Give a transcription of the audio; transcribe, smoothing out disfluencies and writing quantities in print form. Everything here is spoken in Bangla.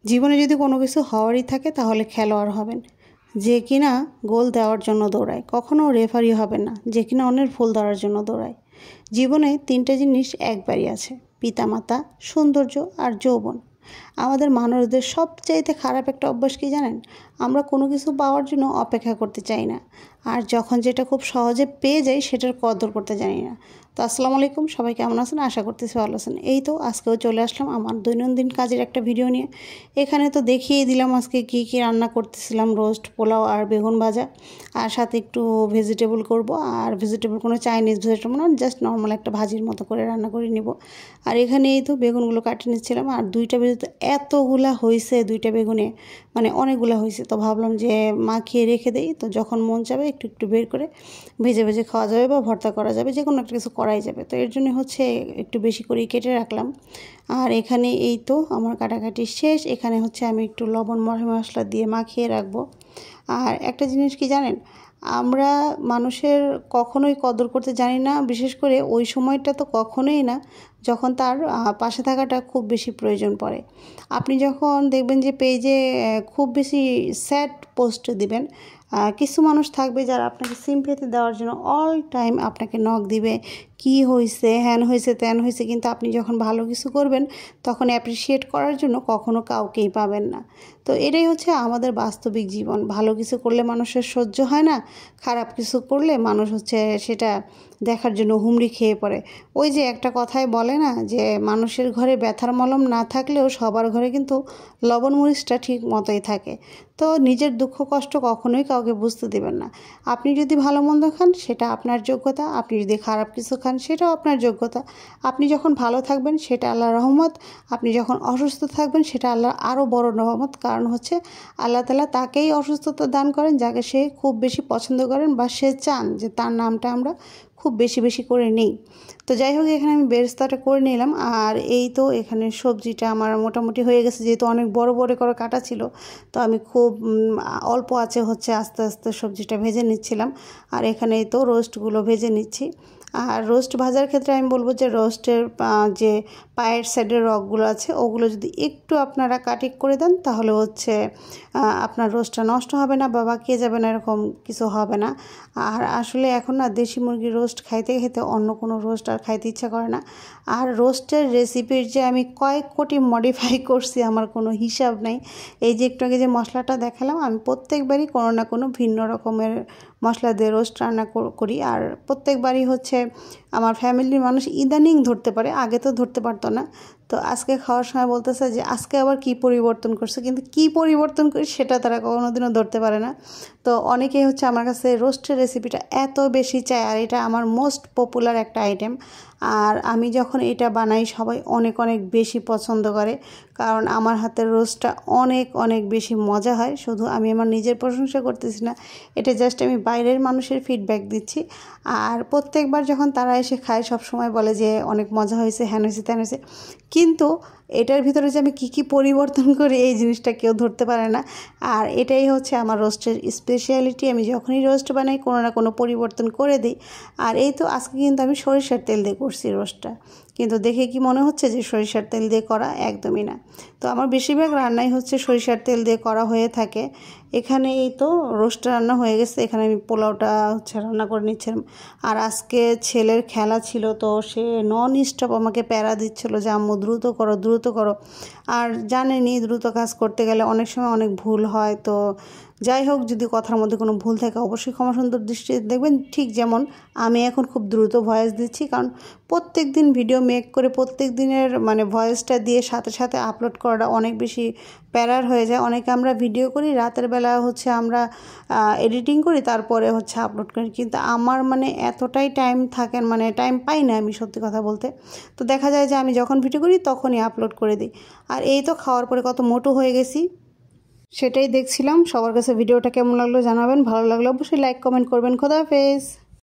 জীবনে যদি কোনো কিছু হওয়ারই থাকে তাহলে খেলোয়াড় হবেন, যে কিনা গোল দেওয়ার জন্য দৌড়ায়। কখনো রেফারি হবেন না, যে কিনা অন্যের ভুল ধরার জন্য দৌড়ায়। জীবনে 3টে জিনিস একবারই আছে: পিতামাতা, সৌন্দর্য আর যৌবন। আমাদের মানুষদের সবচাইতে খারাপ একটা অভ্যাস কি জানেন? আমরা কোনো কিছু পাওয়ার জন্য অপেক্ষা করতে চাই না, আর যখন যেটা খুব সহজে পেয়ে যাই সেটার কদর করতে জানি না। তো আসসালামু আলাইকুম, সবাই কেমন আছেন? আশা করতেছি ভালো আছেন। এই তো আজকেও চলে আসলাম আমার দৈনন্দিন কাজের একটা ভিডিও নিয়ে। এখানে তো দেখিয়ে দিলাম আজকে কি কি রান্না করতেছিলাম: রোস্ট, পোলাও আর বেগুন ভাজা, আর সাথে একটু ভেজিটেবল করব। আর ভেজিটেবল কোনো চাইনিজ ভেজিটেবল না, জাস্ট নর্মাল একটা ভাজির মতো করে রান্না করে নিব। আর এখানে এই তো বেগুনগুলো কাটিয়ে নিচ্ছিলাম। আর 2টা বেগুন তো এতগুলা হয়েছে, 2টা বেগুনে মানে অনেকগুলো হয়েছে। তো ভাবলাম যে মাখিয়ে রেখে দেই, তো যখন মন চাবে একটু একটু বের করে ভেজে ভেজে খাওয়া যাবে বা ভর্তা করা যাবে, যে কোনো একটা কিছু করাই যাবে। তো এর জন্য হচ্ছে একটু বেশি করেই কেটে রাখলাম। আর এখানে এই তো আমার কাটাকাটি শেষ। এখানে হচ্ছে আমি একটু লবণ মশলা দিয়ে মাখিয়ে রাখবো। আর একটা জিনিস কি জানেন, আমরা মানুষের কখনোই কদর করতে জানি না, বিশেষ করে ওই সময়টা তো কখনোই না যখন তার পাশে থাকাটা খুব বেশি প্রয়োজন পড়ে। আপনি যখন দেখবেন যে পেজে খুব বেশি স্যাড পোস্ট দিবেন, কিছু মানুষ থাকবে যারা আপনাকে সিম্প্যাথি দেওয়ার জন্য অল টাইম আপনাকে নক দিবে, কি হয়েছে, হ্যান হয়েছে, ত্যান হয়েছে। কিন্তু আপনি যখন ভালো কিছু করবেন তখন অ্যাপ্রিসিয়েট করার জন্য কখনো কাউকেই পাবেন না। তো এটাই হচ্ছে আমাদের বাস্তবিক জীবন। ভালো কিছু করলে মানুষের সহ্য হয় না, খারাপ কিছু করলে মানুষ হচ্ছে সেটা দেখার জন্য হুমড়ি খেয়ে পড়ে। ওই যে একটা কথাই বলে না, যে মানুষের ঘরে ব্যথার মলম না থাকলেও সবার ঘরে কিন্তু লবণ মরিচটা ঠিক মতোই থাকে। তো নিজের দুঃখ কষ্ট কখনোই কাউকে বুঝতে দেবেন না। আপনি যদি ভালো মন্দ খান সেটা আপনার যোগ্যতা, আপনি যদি খারাপ কিছু খান সেটাও আপনার যোগ্যতা। আপনি যখন ভালো থাকবেন সেটা আল্লাহর রহমত, আপনি যখন অসুস্থ থাকবেন সেটা আল্লাহর আরও বড় রহমত। কারণ হচ্ছে আল্লাহ তাআলা তাকেই অসুস্থতা দান করেন যাকে সে খুব বেশি পছন্দ করেন, বা সে চান যে তার নামটা আমরা খুব বেশি বেশি করে নেই। তো যাই হোক, এখানে আমি বেরেস্তাটা করে নিলাম। আর এই তো এখানে সবজিটা আমার মোটামুটি হয়ে গেছে, যেহেতু অনেক বড় বড় করে কাটা ছিল। তো আমি খুব অল্প আছে হচ্ছে আস্তে আস্তে সবজিটা ভেজে নিচ্ছিলাম। আর এখানে এই তো রোস্টগুলো ভেজে নিচ্ছি। আর রোস্ট ভাজার ক্ষেত্রে আমি বলবো যে রোস্টের যে পায়ের সাইডের রগগুলো আছে ওগুলো যদি একটু আপনারা কাটিং করে দেন তাহলে হচ্ছে আপনার রোস্টটা নষ্ট হবে না বা বাকিয়ে যাবে না, এরকম কিছু হবে না। আর আসলে এখন না দেশি মুরগির রোস্ট খাইতে খেতে অন্য কোনো রোস্ট আর খাইতে ইচ্ছা করে না। আর রোস্টের রেসিপির যে আমি কয়েক কোটি মডিফাই করছি আমার কোনো হিসাব নাই। এই যে একটু আগে যে মশলাটা দেখালাম, আমি প্রত্যেকবারই কোনো না কোনো ভিন্ন রকমের মশলা দিয়ে রোস্ট রান্না করি। আর প্রত্যেকবারই হচ্ছে আমার ফ্যামিলির মানুষ ইদানিং ধরতে পারে, আগে তো ধরতে পারতো না। তো আজকে খাওয়ার সময় বলতেছে যে আজকে আবার কি পরিবর্তন করছে, কিন্তু কি পরিবর্তন করি সেটা তারা কোনোদিনও ধরতে পারে না। তো অনেকেই হচ্ছে আমার কাছে রোস্টের রেসিপিটা এত বেশি চায়, আর এটা আমার মোস্ট পপুলার একটা আইটেম। আর আমি যখন এটা বানাই সবাই অনেক অনেক বেশি পছন্দ করে, কারণ আমার হাতের রোস্টটা অনেক অনেক বেশি মজা হয়। শুধু আমি আমার নিজের প্রশংসা করতেছি না, এটা জাস্ট আমি বাইরের মানুষের ফিডব্যাক দিচ্ছি। আর প্রত্যেকবার যখন তারা এসে খায় সব সময় বলে যে অনেক মজা হয়েছে, হ্যান হয়েছে, ত্যান হয়েছে। কিন্তু এটার ভিতরে যে আমি কী পরিবর্তন করি এই জিনিসটা কেউ ধরতে পারে না। আর এটাই হচ্ছে আমার রোস্টের স্পেশালিটি। আমি যখনই রোস্ট বানাই কোনো না কোনো পরিবর্তন করে দিই। আর এই তো আজকে কিন্তু আমি সরিষার তেল দিয়ে করছি রোস্টটা, কিন্তু দেখে কি মনে হচ্ছে যে সরিষার তেল দিয়ে করা? একদমই না। তো আমার বেশিরভাগ রান্নাই হচ্ছে সরিষার তেল দিয়ে করা হয়ে থাকে। এখানে এই তো রোস্টটা রান্না হয়ে গেছে, এখানে আমি পোলাওটা হচ্ছে রান্না করে নিচ্ছিলাম। আর আজকে ছেলের খেলা ছিল, তো সে নন স্টপ আমাকে প্যারা দিচ্ছিলো যে আম্মু দ্রুত করো, দ্রুত করো। আর জানেনই দ্রুত কাজ করতে গেলে অনেক সময় অনেক ভুল হয়। তো যাই হোক, যদি কথার মধ্যে কোনো ভুল থাকে অবশ্যই ক্ষমা সুন্দর দৃষ্টিতে দেখবেন। ঠিক যেমন আমি এখন খুব দ্রুত ভয়েস দিচ্ছি, কারণ প্রত্যেক দিন ভিডিও মেক করে প্রত্যেক দিনের মানে ভয়েসটা দিয়ে সাথে সাথে আপলোড করাটা অনেক বেশি প্যারার হয়ে যায়। অনেকে আমরা ভিডিও করি রাতের বেলা হচ্ছে আমরা এডিটিং করি, তারপরে হচ্ছে আপলোড করি, কিন্তু আমার মানে এতটাই টাইম থাকে, মানে টাইম পাই না আমি সত্যি কথা বলতে। তো দেখা যায় যে আমি যখন ভিডিও করি তখনই আপলোড করে দিই। আর এই তো খাওয়ার পরে কত মোটো হয়ে গেছি সেটাই দেখছিলাম। সবার কাছে ভিডিওটা কেমন লাগলো জানাবেন, ভালো লাগলে অবশ্যই লাইক কমেন্ট করবেন। খোদা হাফেজ।